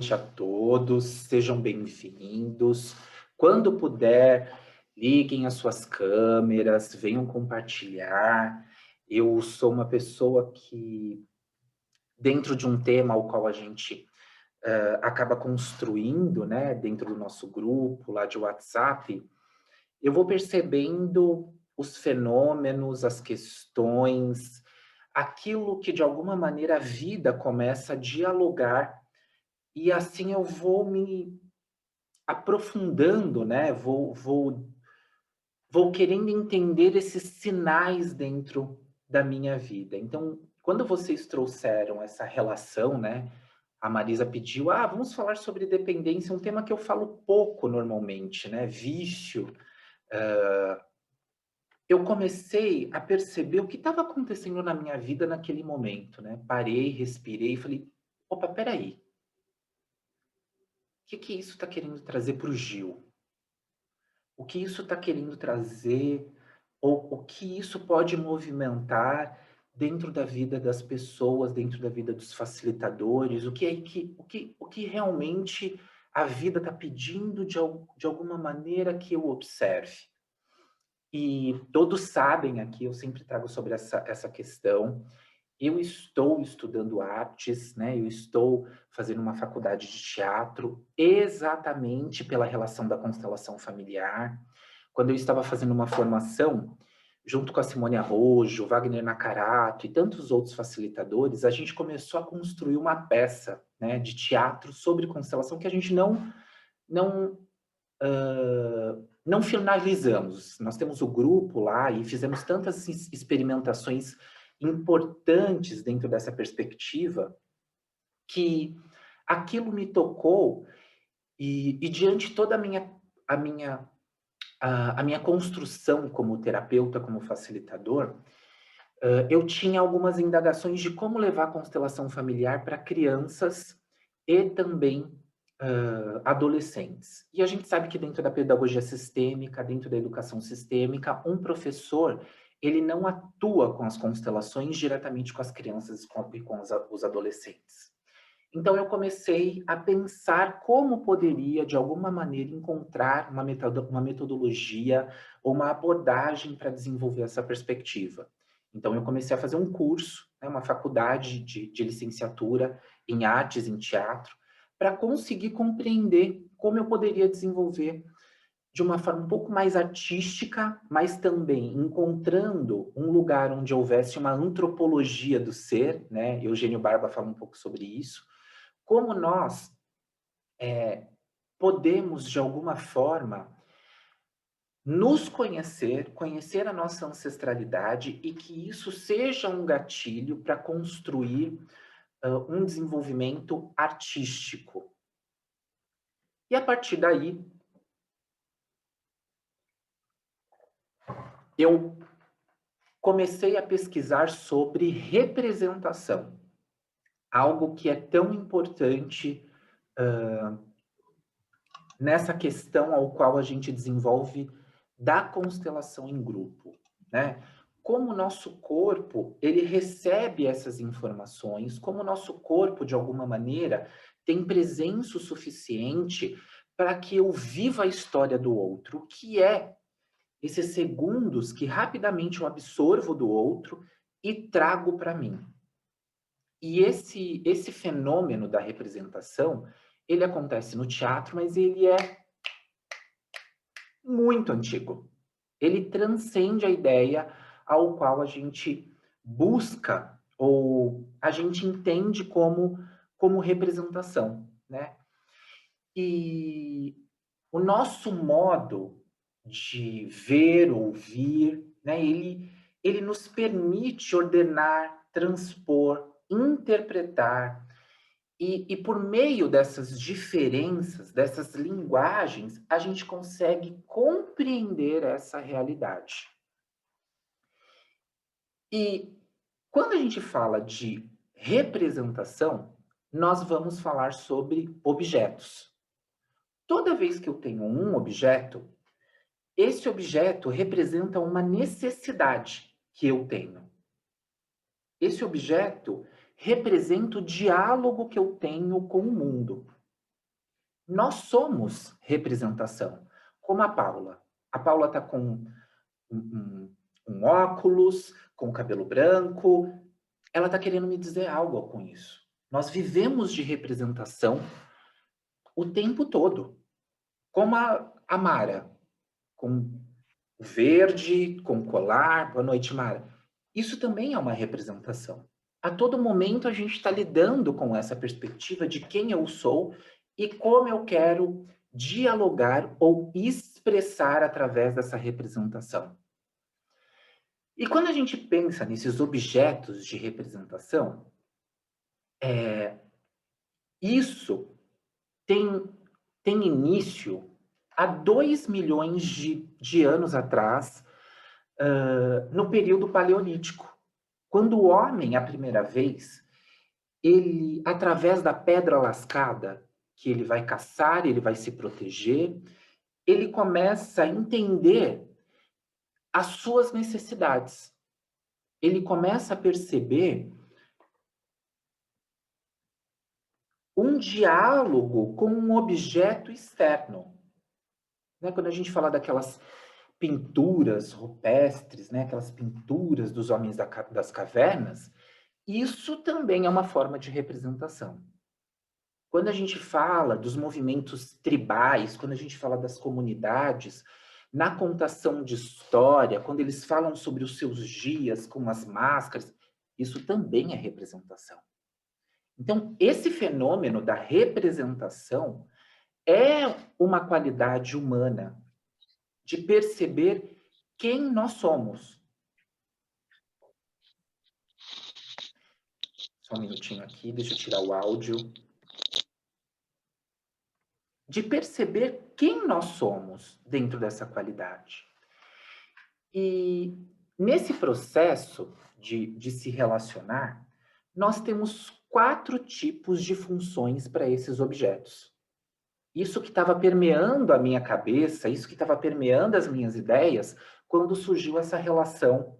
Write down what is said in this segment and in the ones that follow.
noite a todos, sejam bem-vindos. Quando puder, liguem as suas câmeras, venham compartilhar. Eu sou uma pessoa que, dentro de um tema ao qual a gente acaba construindo, né, dentro do nosso grupo lá de WhatsApp, eu vou percebendo os fenômenos, as questões, aquilo que de alguma maneira a vida começa a dialogar e assim eu vou me aprofundando, né, vou querendo entender esses sinais dentro da minha vida. Então, quando vocês trouxeram essa relação, né, a Marisa pediu: "Ah, vamos falar sobre dependência", um tema que eu falo pouco normalmente, né, vício. Eu comecei a perceber o que estava acontecendo na minha vida naquele momento, né. Parei, respirei e falei: "Opa, espera aí, o que que isso está querendo trazer para o Gil? O que isso está querendo trazer, ou o que isso pode movimentar dentro da vida das pessoas, dentro da vida dos facilitadores, o que realmente a vida está pedindo de alguma maneira que eu observe. E todos sabem aqui, eu sempre trago sobre essa questão. Eu estou estudando artes, né, eu estou fazendo uma faculdade de teatro, exatamente pela relação da constelação familiar. Quando eu estava fazendo uma formação, junto com a Simone Arrojo, Wagner Nakarato e tantos outros facilitadores, a gente começou a construir uma peça, né, de teatro sobre constelação que a gente não não finalizamos. Nós temos o grupo lá e fizemos tantas experimentações importantes dentro dessa perspectiva, que aquilo me tocou e diante toda a minha a minha construção como terapeuta, como facilitador, eu tinha algumas indagações de como levar a constelação familiar para crianças e também, adolescentes. E a gente sabe que dentro da pedagogia sistêmica, dentro da educação sistêmica, um professor, ele não atua com as constelações diretamente com as crianças e com os adolescentes. Então eu comecei a pensar como poderia, de alguma maneira, encontrar uma metodologia ou uma abordagem para desenvolver essa perspectiva. Então eu comecei a fazer um curso, né, uma faculdade de licenciatura em artes, em teatro, para conseguir compreender como eu poderia desenvolver de uma forma um pouco mais artística, mas também encontrando um lugar onde houvesse uma antropologia do ser, né? Eugênio Barba fala um pouco sobre isso, como nós podemos, de alguma forma, nos conhecer, conhecer a nossa ancestralidade e que isso seja um gatilho para construir um desenvolvimento artístico. E a partir daí, eu comecei a pesquisar sobre representação, algo que é tão importante nessa questão ao qual a gente desenvolve da constelação em grupo, né? Como o nosso corpo, ele recebe essas informações, como o nosso corpo, de alguma maneira, tem presença o suficiente para que eu viva a história do outro, que é esses segundos que rapidamente eu absorvo do outro e trago para mim. E esse fenômeno da representação, ele acontece no teatro, mas ele é muito antigo. Ele transcende a ideia ao qual a gente busca ou a gente entende como representação, né. E o nosso modo de ver, ouvir, né, ele nos permite ordenar, transpor, interpretar, e por meio dessas diferenças, dessas linguagens, a gente consegue compreender essa realidade. E quando a gente fala de representação, nós vamos falar sobre objetos. Toda vez que eu tenho um objeto, esse objeto representa uma necessidade que eu tenho. Esse objeto representa o diálogo que eu tenho com o mundo. Nós somos representação, como a Paula. A Paula está com um óculos, com o cabelo branco, ela está querendo me dizer algo com isso. Nós vivemos de representação o tempo todo. Como a Mara, com o verde, com o colar. Boa noite, Mara. Isso também é uma representação. A todo momento a gente está lidando com essa perspectiva de quem eu sou e como eu quero dialogar ou expressar através dessa representação. E quando a gente pensa nesses objetos de representação, isso tem, tem início há 2 milhões de anos atrás, no período paleolítico. Quando o homem, a primeira vez, ele, através da pedra lascada, que ele vai caçar, ele vai se proteger, ele começa a entender as suas necessidades. Ele começa a perceber um diálogo com um objeto externo. Né? Quando a gente fala daquelas pinturas rupestres, né? Aquelas pinturas dos homens das cavernas, isso também é uma forma de representação. Quando a gente fala dos movimentos tribais, quando a gente fala das comunidades, na contação de história, quando eles falam sobre os seus dias com as máscaras, isso também é representação. Então, esse fenômeno da representação é uma qualidade humana de perceber quem nós somos. Só um minutinho aqui, deixa eu tirar o áudio. De perceber quem nós somos dentro dessa qualidade. E nesse processo de se relacionar, nós temos 4 tipos de funções para esses objetos. Isso que estava permeando a minha cabeça, isso que estava permeando as minhas ideias, quando surgiu essa relação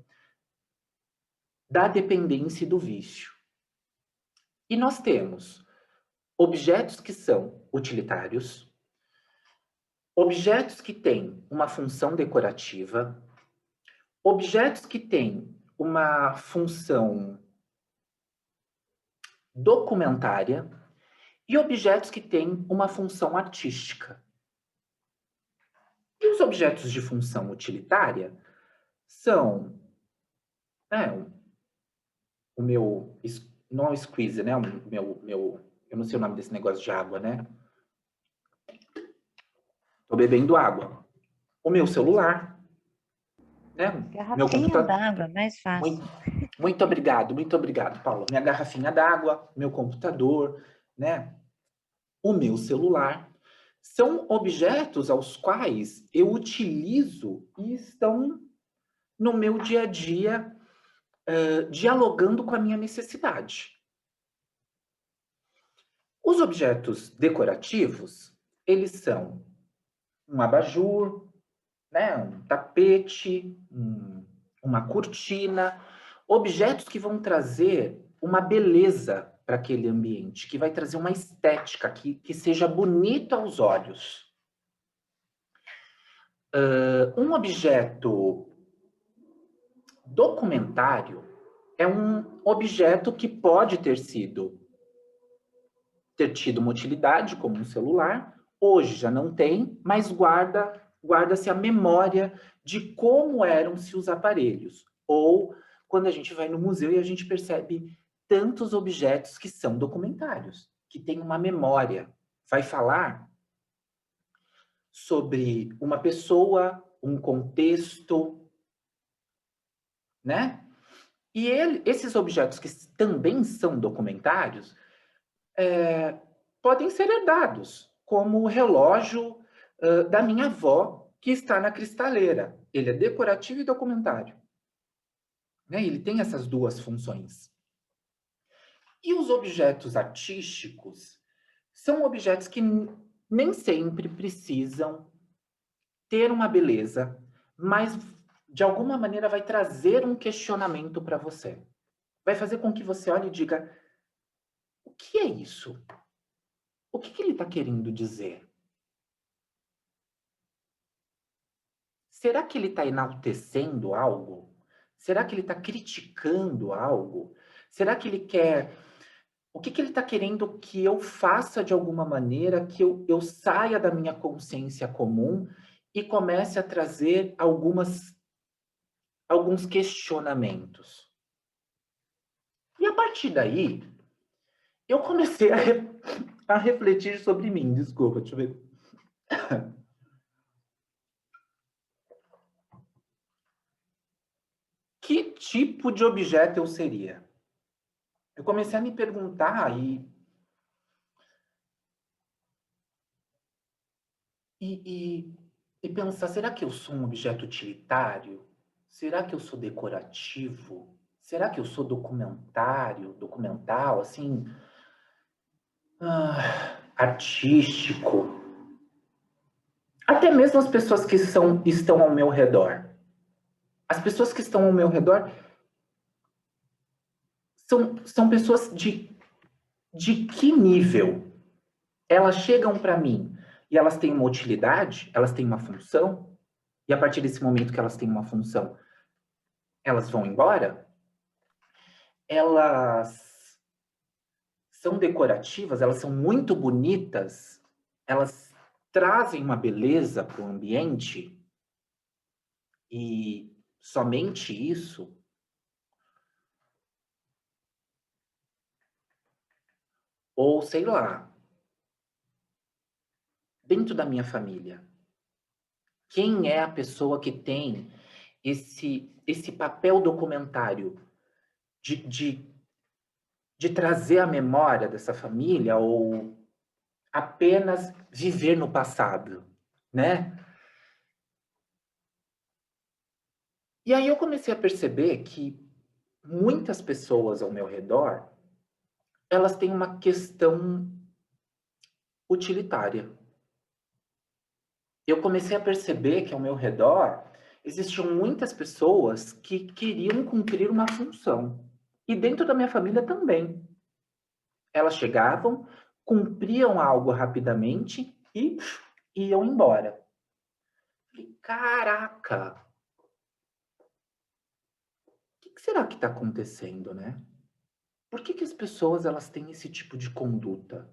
da dependência e do vício. E nós temos objetos que são utilitários, objetos que têm uma função decorativa, objetos que têm uma função documentária e objetos que têm uma função artística. E os objetos de função utilitária são o meu, não é o squeeze, né? Eu não sei o nome desse negócio de água, né? Tô bebendo água. O meu celular, né? Meu Garrafinha computador. d'água, mais fácil. Muito obrigado, Paulo. Minha garrafinha d'água, meu computador, né? O meu celular. São objetos aos quais eu utilizo e estão no meu dia a dia, dialogando com a minha necessidade. Os objetos decorativos, eles são um abajur, né, um tapete, uma cortina, objetos que vão trazer uma beleza para aquele ambiente, que vai trazer uma estética que seja bonito aos olhos. Um objeto documentário é um objeto que pode ter tido uma utilidade, como um celular, hoje já não tem, mas guarda-se a memória de como eram-se os aparelhos. Ou quando a gente vai no museu e a gente percebe tantos objetos que são documentários, que têm uma memória. Vai falar sobre uma pessoa, um contexto, né? E esses objetos que também são documentários, podem ser herdados, como o relógio da minha avó, que está na cristaleira. Ele é decorativo e documentário. Né? Ele tem essas duas funções. E os objetos artísticos são objetos que nem sempre precisam ter uma beleza, mas de alguma maneira vai trazer um questionamento para você. Vai fazer com que você olhe e diga: o que é isso? O que que ele está querendo dizer? Será que ele está enaltecendo algo? Será que ele está criticando algo? Será que ele quer o que que ele está querendo que eu faça de alguma maneira, que eu saia da minha consciência comum e comece a trazer alguns questionamentos? E a partir daí, eu comecei a refletir sobre mim. Desculpa, deixa eu ver. Que tipo de objeto eu seria? Eu comecei a me perguntar e, e pensar: será que eu sou um objeto utilitário? Será que eu sou decorativo? Será que eu sou documental, assim, artístico? Até mesmo as pessoas que estão ao meu redor. As pessoas que estão ao meu redor são pessoas de que nível? Elas chegam para mim e elas têm uma utilidade, elas têm uma função, e a partir desse momento que elas têm uma função, elas vão embora? Elas são decorativas, elas são muito bonitas, elas trazem uma beleza para o ambiente e somente isso? Ou sei lá, dentro da minha família, quem é a pessoa que tem esse papel documentário de, de, de trazer a memória dessa família ou apenas viver no passado, né? E aí eu comecei a perceber que muitas pessoas ao meu redor, elas têm uma questão utilitária. Eu comecei a perceber que ao meu redor existiam muitas pessoas que queriam cumprir uma função. E dentro da minha família também. Elas chegavam, cumpriam algo rapidamente e iam embora. Falei, caraca, o que será que está acontecendo, né? Por que as pessoas elas têm esse tipo de conduta?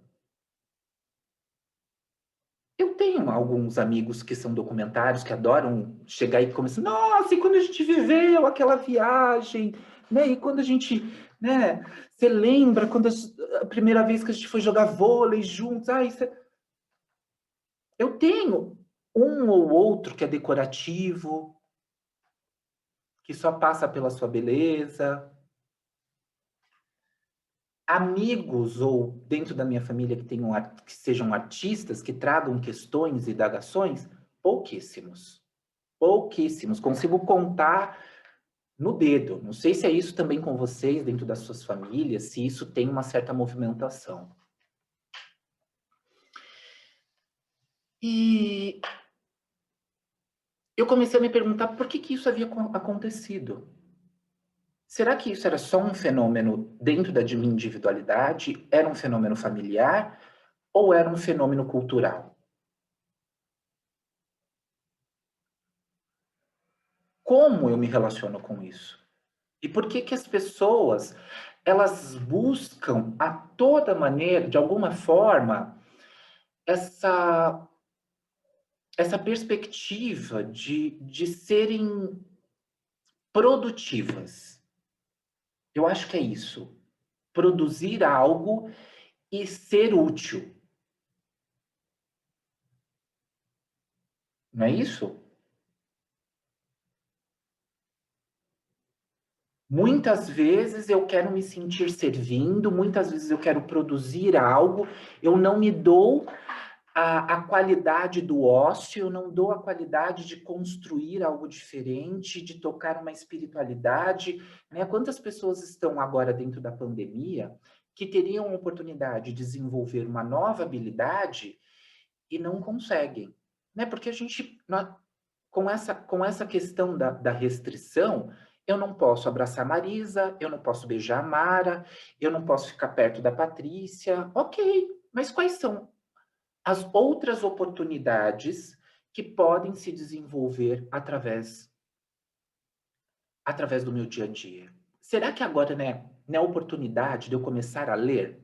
Eu tenho alguns amigos que são documentários, que adoram chegar e começar, nossa, e quando a gente viveu aquela viagem, né? E quando a gente, né? Você lembra quando a primeira vez que a gente foi jogar vôlei juntos? Ah, isso é... Eu tenho um ou outro que é decorativo, que só passa pela sua beleza. Amigos ou dentro da minha família que sejam artistas, que tragam questões e indagações, pouquíssimos. Pouquíssimos. Consigo contar no dedo. Não sei se é isso também com vocês, dentro das suas famílias, se isso tem uma certa movimentação. E eu comecei a me perguntar por que isso havia acontecido. Será que isso era só um fenômeno dentro da minha individualidade? Era um fenômeno familiar? Ou era um fenômeno cultural? Como eu me relaciono com isso? E por que as pessoas, elas buscam a toda maneira, de alguma forma, essa, essa perspectiva de serem produtivas? Eu acho que é isso. Produzir algo e ser útil. Não é isso? Muitas vezes eu quero me sentir servindo, muitas vezes eu quero produzir algo, eu não me dou a qualidade do ócio, eu não dou a qualidade de construir algo diferente, de tocar uma espiritualidade, né? Quantas pessoas estão agora dentro da pandemia que teriam a oportunidade de desenvolver uma nova habilidade e não conseguem, né? Porque a gente, com essa questão da restrição, eu não posso abraçar a Marisa, eu não posso beijar a Mara, eu não posso ficar perto da Patrícia. Ok, mas quais são as outras oportunidades que podem se desenvolver através do meu dia a dia. Será que agora, né, não é oportunidade de eu começar a ler?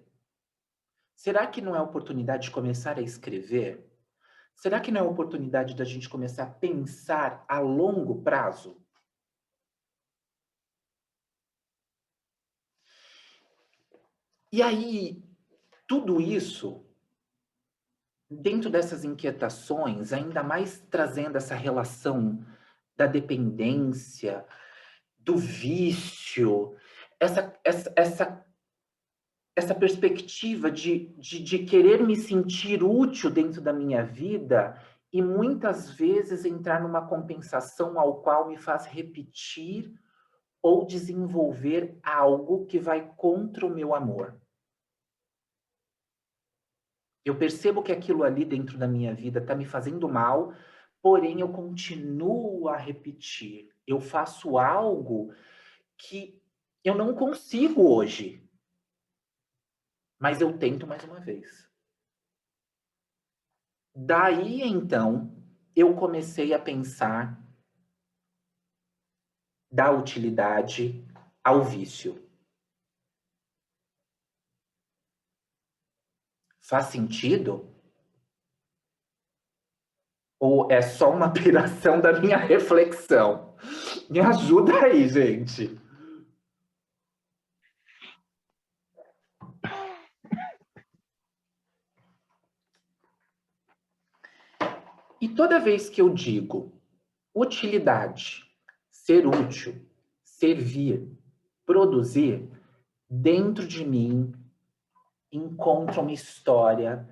Será que não é oportunidade de começar a escrever? Será que não é oportunidade da gente começar a pensar a longo prazo? E aí, tudo isso, dentro dessas inquietações, ainda mais trazendo essa relação da dependência, do vício, essa perspectiva de querer me sentir útil dentro da minha vida e muitas vezes entrar numa compensação ao qual me faz repetir ou desenvolver algo que vai contra o meu amor. Eu percebo que aquilo ali dentro da minha vida está me fazendo mal, porém eu continuo a repetir. Eu faço algo que eu não consigo hoje, mas eu tento mais uma vez. Daí então, eu comecei a pensar da utilidade ao vício. Faz sentido? Ou é só uma piração da minha reflexão? Me ajuda aí, gente. E toda vez que eu digo utilidade, ser útil, servir, produzir, dentro de mim encontra uma história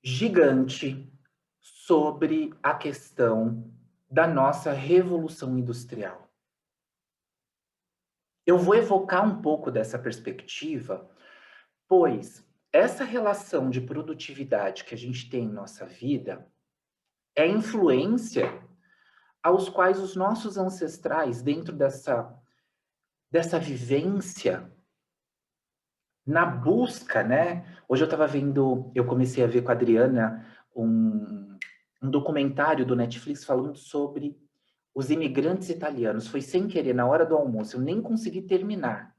gigante sobre a questão da nossa revolução industrial. Eu vou evocar um pouco dessa perspectiva, pois essa relação de produtividade que a gente tem em nossa vida é influência aos quais os nossos ancestrais, dentro dessa vivência, na busca, né? Hoje eu estava vendo, eu comecei a ver com a Adriana um documentário do Netflix falando sobre os imigrantes italianos. Foi sem querer, na hora do almoço, eu nem consegui terminar.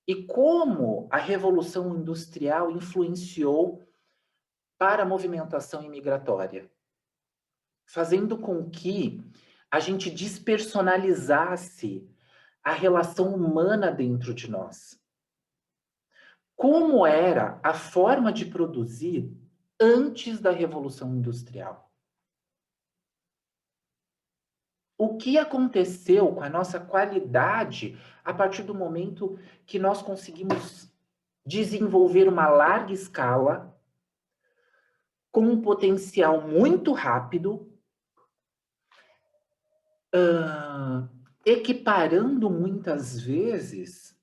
E como a Revolução Industrial influenciou para a movimentação imigratória, fazendo com que a gente despersonalizasse a relação humana dentro de nós. Como era a forma de produzir antes da Revolução Industrial? O que aconteceu com a nossa qualidade a partir do momento que nós conseguimos desenvolver uma larga escala, com um potencial muito rápido, equiparando muitas vezes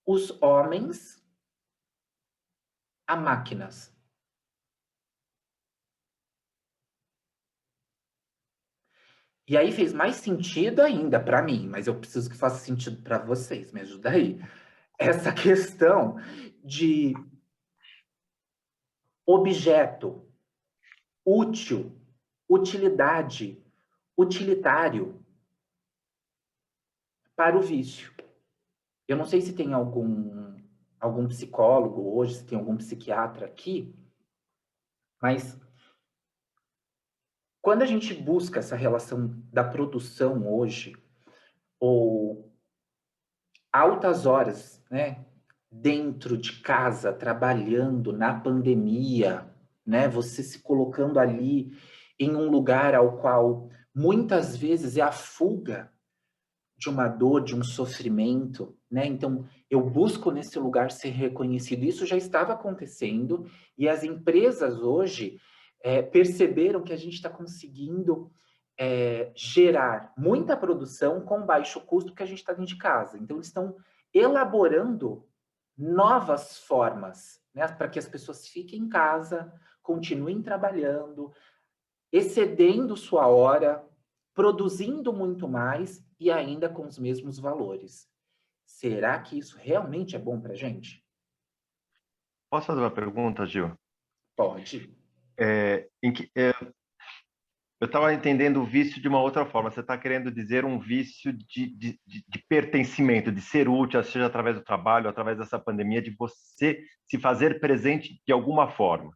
os homens a máquinas. E aí fez mais sentido ainda para mim, mas eu preciso que faça sentido para vocês, me ajuda aí. Essa questão de objeto, útil, utilidade, utilitário para o vício. Eu não sei se tem algum psicólogo hoje, se tem algum psiquiatra aqui, mas quando a gente busca essa relação da produção hoje, ou altas horas, né, dentro de casa, trabalhando na pandemia, né, você se colocando ali em um lugar ao qual muitas vezes é a fuga de uma dor, de um sofrimento, né? Então, eu busco nesse lugar ser reconhecido. Isso já estava acontecendo e as empresas hoje perceberam que a gente está conseguindo gerar muita produção com baixo custo porque a gente está dentro de casa. Então, eles estão elaborando novas formas, né, para que as pessoas fiquem em casa, continuem trabalhando, excedendo sua hora, produzindo muito mais e ainda com os mesmos valores. Será que isso realmente é bom para a gente? Posso fazer uma pergunta, Gil? Pode. Em que, eu estava entendendo o vício de uma outra forma. Você está querendo dizer um vício de pertencimento, de ser útil, seja através do trabalho, através dessa pandemia, de você se fazer presente de alguma forma.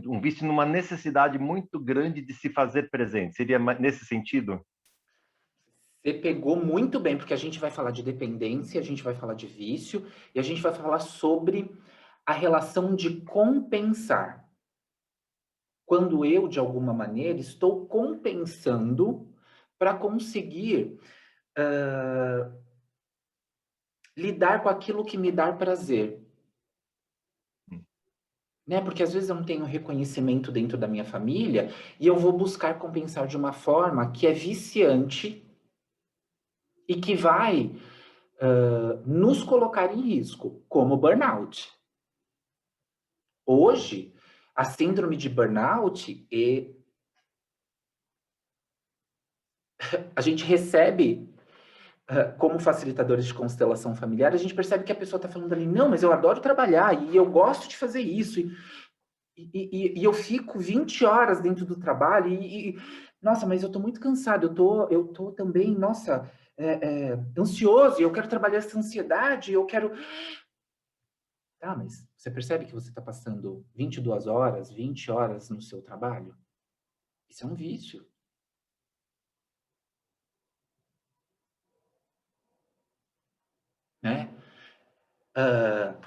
Um vício numa necessidade muito grande de se fazer presente. Seria nesse sentido? Você pegou muito bem, porque a gente vai falar de dependência, a gente vai falar de vício, e a gente vai falar sobre a relação de compensar. Quando eu, de alguma maneira, estou compensando para conseguir lidar com aquilo que me dá prazer. Né? Porque às vezes eu não tenho reconhecimento dentro da minha família e eu vou buscar compensar de uma forma que é viciante e que vai nos colocar em risco, como burnout. Hoje, a síndrome de burnout, a gente recebe, como facilitadores de constelação familiar, a gente percebe que a pessoa está falando ali, não, mas eu adoro trabalhar e eu gosto de fazer isso. E eu fico 20 horas dentro do trabalho nossa, mas eu estou muito cansado, eu tô também, nossa, ansioso, eu quero trabalhar essa ansiedade, eu quero... Tá, mas você percebe que você está passando 22 horas, 20 horas no seu trabalho? Isso é um vício, né?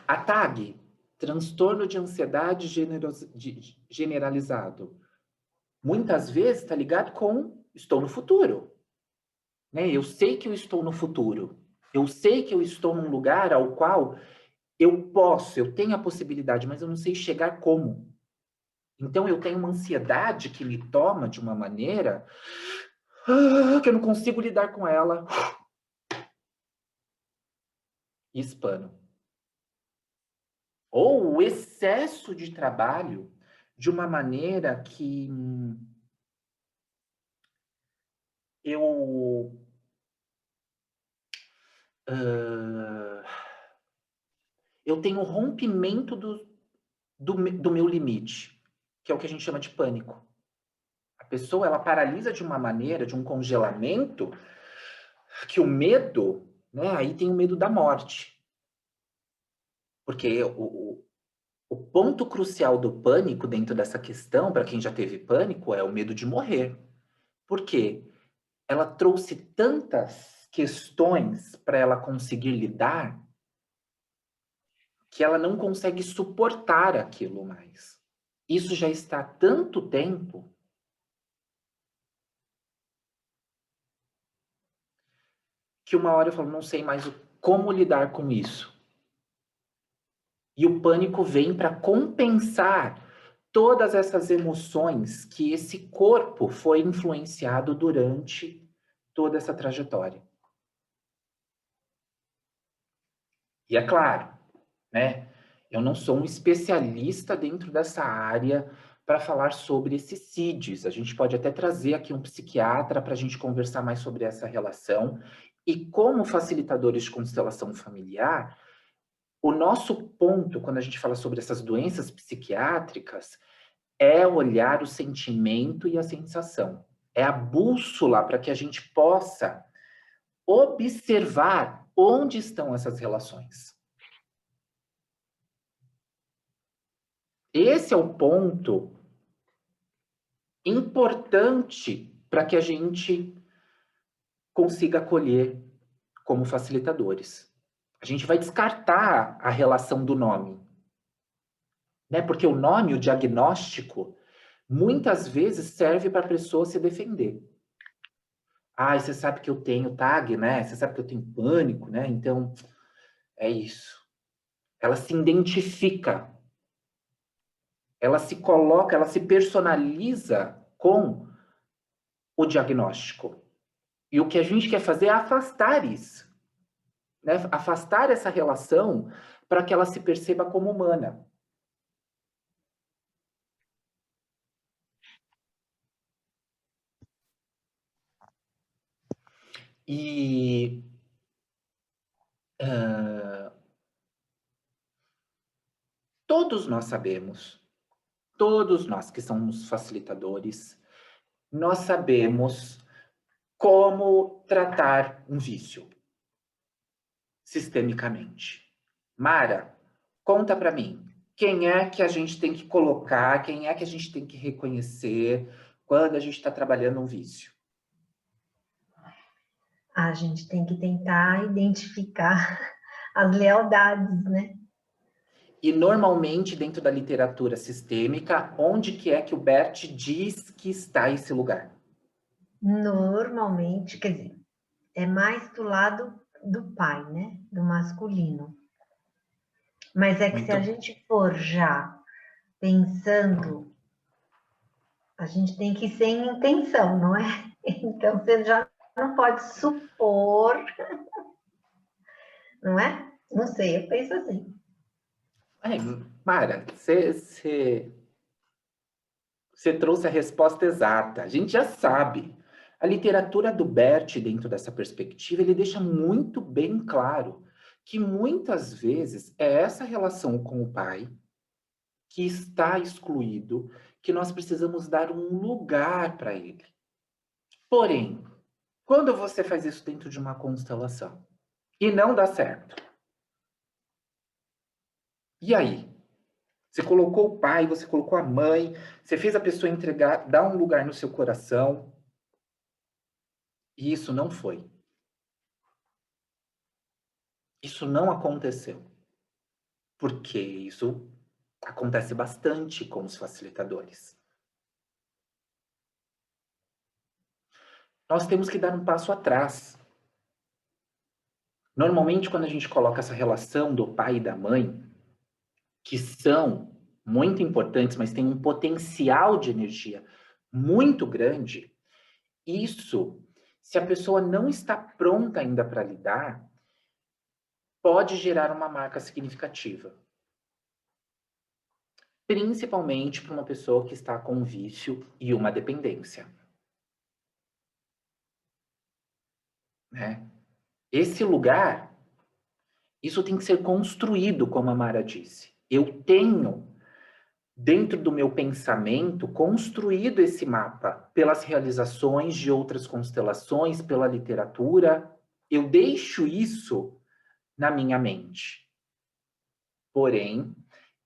A TAG, transtorno de ansiedade generalizado, muitas vezes está ligado com estou no futuro, né? Eu sei que eu estou no futuro, eu sei que eu estou num lugar ao qual eu tenho a possibilidade, mas eu não sei chegar como. Então eu tenho uma ansiedade que me toma de uma maneira que eu não consigo lidar com ela. Hispano. Ou o excesso de trabalho de uma maneira que eu eu tenho rompimento do meu limite, que é o que a gente chama de pânico. A pessoa, ela paralisa de uma maneira, de um congelamento, que o medo, né, aí tem o medo da morte. Porque o ponto crucial do pânico dentro dessa questão, para quem já teve pânico, é o medo de morrer. Por quê? Ela trouxe tantas questões para ela conseguir lidar que ela não consegue suportar aquilo mais. Isso já está há tanto tempo que uma hora eu falo, não sei mais como lidar com isso. E o pânico vem para compensar todas essas emoções que esse corpo foi influenciado durante toda essa trajetória. E é claro, né? Eu não sou um especialista dentro dessa área para falar sobre esses CIDs. A gente pode até trazer aqui um psiquiatra para a gente conversar mais sobre essa relação. E como facilitadores de constelação familiar, o nosso ponto, quando a gente fala sobre essas doenças psiquiátricas, é olhar o sentimento e a sensação. É a bússola para que a gente possa observar onde estão essas relações. Esse é o ponto importante para que a gente consiga acolher como facilitadores. A gente vai descartar a relação do nome, né? Porque o nome, o diagnóstico, muitas vezes serve para a pessoa se defender. Ah, você sabe que eu tenho TAG, né? Você sabe que eu tenho pânico, né? Então, é isso. Ela se identifica, ela se coloca, ela se personaliza com o diagnóstico. E o que a gente quer fazer é afastar isso, né? Afastar essa relação para que ela se perceba como humana. E todos nós sabemos, Todos nós que somos facilitadores, nós sabemos como tratar um vício sistemicamente. Mara, conta para mim, quem é que a gente tem que colocar, quem é que a gente tem que reconhecer quando a gente está trabalhando um vício? A gente tem que tentar identificar as lealdades, né? E normalmente dentro da literatura sistêmica, onde que é que o Bert diz que está esse lugar? Normalmente, quer dizer, é mais do lado do pai, né? Do masculino. Mas é que se a gente for já pensando, a gente tem que ir sem intenção, não é? Então você já não pode supor, não é? Não sei, eu penso assim. Mara, você trouxe a resposta exata. A gente já sabe. A literatura do Bert, dentro dessa perspectiva, ele deixa muito bem claro que muitas vezes é essa relação com o pai que está excluído, que nós precisamos dar um lugar para ele. Porém, quando você faz isso dentro de uma constelação e não dá certo, e aí? Você colocou o pai, você colocou a mãe, você fez a pessoa entregar, dar um lugar no seu coração, e isso não foi. Isso não aconteceu. Porque isso acontece bastante com os facilitadores. Nós temos que dar um passo atrás. Normalmente, quando a gente coloca essa relação do pai e da mãe, que são muito importantes, mas têm um potencial de energia muito grande, isso, se a pessoa não está pronta ainda para lidar, pode gerar uma marca significativa. Principalmente para uma pessoa que está com um vício e uma dependência. Né? Esse lugar, isso tem que ser construído, como a Mara disse. Eu tenho, dentro do meu pensamento, construído esse mapa pelas realizações de outras constelações, pela literatura. Eu deixo isso na minha mente. Porém,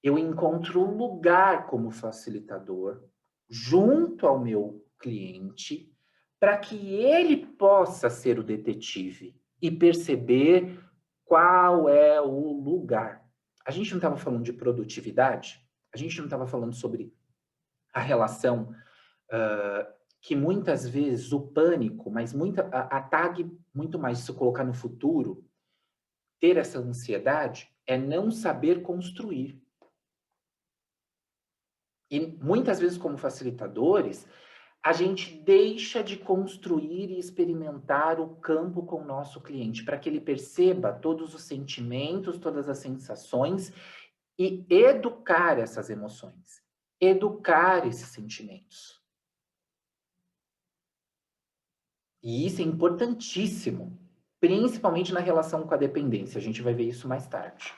eu encontro um lugar como facilitador, junto ao meu cliente, para que ele possa ser o detetive e perceber qual é o lugar. A gente não estava falando de produtividade? A gente não estava falando sobre a relação que muitas vezes o pânico, mas a tag, muito mais se colocar no futuro, ter essa ansiedade é não saber construir. E muitas vezes, como facilitadores, a gente deixa de construir e experimentar o campo com o nosso cliente, para que ele perceba todos os sentimentos, todas as sensações e educar essas emoções, educar esses sentimentos. E isso é importantíssimo, principalmente na relação com a dependência. A gente vai ver isso mais tarde.